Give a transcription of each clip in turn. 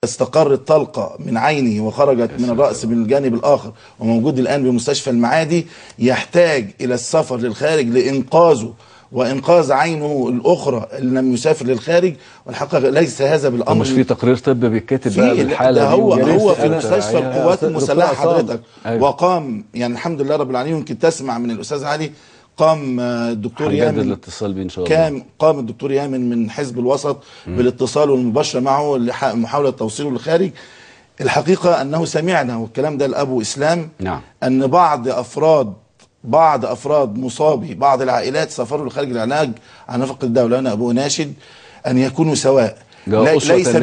استقرت طلقة من عينه وخرجت من الرأس من الجانب الآخر وموجود الآن بمستشفى المعادي، يحتاج إلى السفر للخارج لإنقاذه وإنقاذ عينه الأخرى اللي لم يسافر للخارج. والحقيقة ليس هذا بالأمر. مش في تقرير طبي بيتكتب بقى بالحالة ده هو دي؟ هو في مستشفى القوات المسلحة حضرتك. وقام يعني الحمد لله رب العالمين، يمكن تسمع من الأستاذ علي، قام الدكتور يامن الاتصال بيه ان شاء الله. قام الدكتور يامن من حزب الوسط بالاتصال والمباشرة معه لمحاولة توصيله للخارج. الحقيقة أنه سمعنا، والكلام ده لأبو إسلام، نعم، أن بعض أفراد مصابي بعض العائلات سافروا للخارج العلاج عن نفقة الدولة. أنا أبو ناشد أن يكونوا سواء، ليس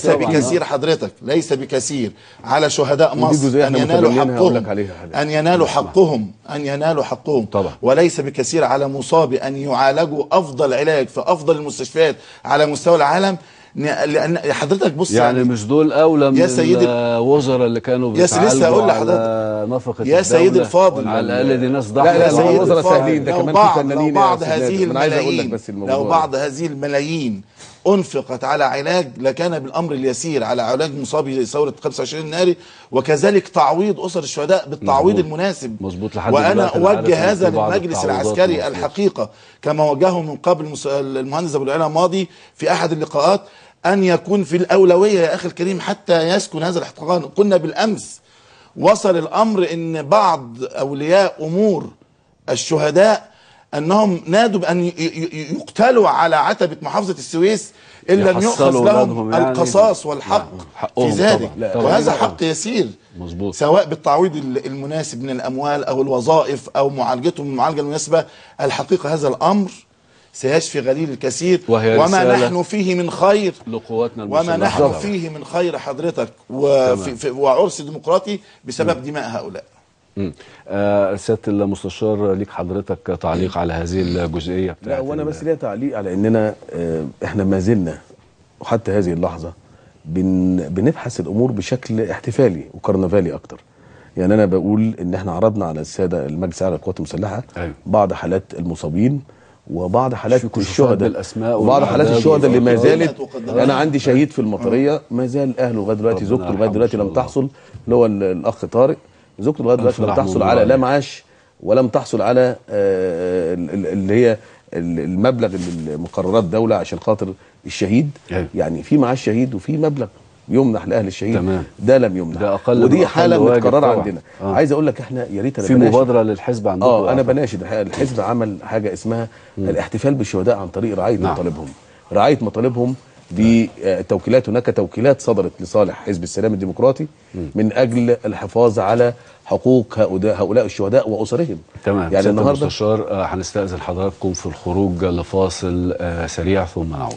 بكثير حضرتك، ليس بكثير على شهداء مصر أن ينالوا حقهم طبعا. وليس بكثير على مصابي أن يعالجوا أفضل علاج في أفضل المستشفيات على مستوى العالم. لأن حضرتك بص، يعني مش دول أولى من الوزراء اللي كانوا بيتعالجوا على نفقة الدولة؟ يا سيدي الفاضل، على الأقل دي ناس ضحت. لا الوزراء سهلين، ده كمان في فنانين. لو بعض هذه الملايين أنفقت على علاج لكان بالأمر اليسير، على علاج مصابي ثورة 25 يناير، وكذلك تعويض أسر الشهداء بالتعويض المناسب. مظبوط. وأنا أوجه هذا للمجلس العسكري الحقيقة، كما وجهه من قبل المهندس أبو العلا ماضي في أحد اللقاءات، أن يكون في الأولوية يا أخي الكريم حتى يسكن هذا الاحتقان. قلنا بالأمس وصل الأمر أن بعض أولياء أمور الشهداء أنهم نادوا بأن يقتلوا على عتبة محافظة السويس إن لم يؤخذ لهم يعني القصاص والحق في ذلك. وهذا حق يسير. مظبوط. سواء بالتعويض المناسب من الأموال أو الوظائف أو معالجتهم المعالجة المناسبة. الحقيقة هذا الأمر سيشفي غليل الكثير، وما نحن فيه من خير لقواتنا وما نحن فيه من خير حضرتك وعرس ديمقراطي بسبب دماء هؤلاء. سيادة المستشار، ليك حضرتك تعليق على هذه الجزئية بتاعت؟ لا، وانا بس ليا تعليق على اننا احنا ما زلنا وحتى هذه اللحظة بنبحث الامور بشكل احتفالي وكرنفالي اكتر. يعني انا بقول ان احنا عرضنا على السادة المجلس الاعلى للقوات المسلحة بعض حالات المصابين وبعض حالات الشهداء وبعض حالات الشهداء اللي ما زالت. انا عندي شهيد في المطريه ما زال اهله لغايه دلوقتي، زوجته لغايه دلوقتي لم تحصل، اللي هو الاخ طارق، زوجته لغايه دلوقتي لم تحصل على لا معاش ولم تحصل على اللي هي المبلغ اللي مقررات الدوله عشان خاطر الشهيد. يعني في معاش شهيد وفي مبلغ يمنح لاهل الشهيد. تمام. ده لم يمنح، ده أقل ودي حاله متكرره عندنا. عايز اقول لك احنا يا ريت في مبادره للحزب عندكم. انا بناشد الحزب عمل حاجه اسمها الاحتفال بالشهداء عن طريق رعايه مطالبهم. رعايه مطالبهم بتوكيلات. هناك توكيلات صدرت لصالح حزب السلام الديمقراطي من اجل الحفاظ على حقوق هؤلاء الشهداء واسرهم. تمام. يعني النهارده المستشار هنستأذن حضراتكم في الخروج لفاصل سريع ثم نعود.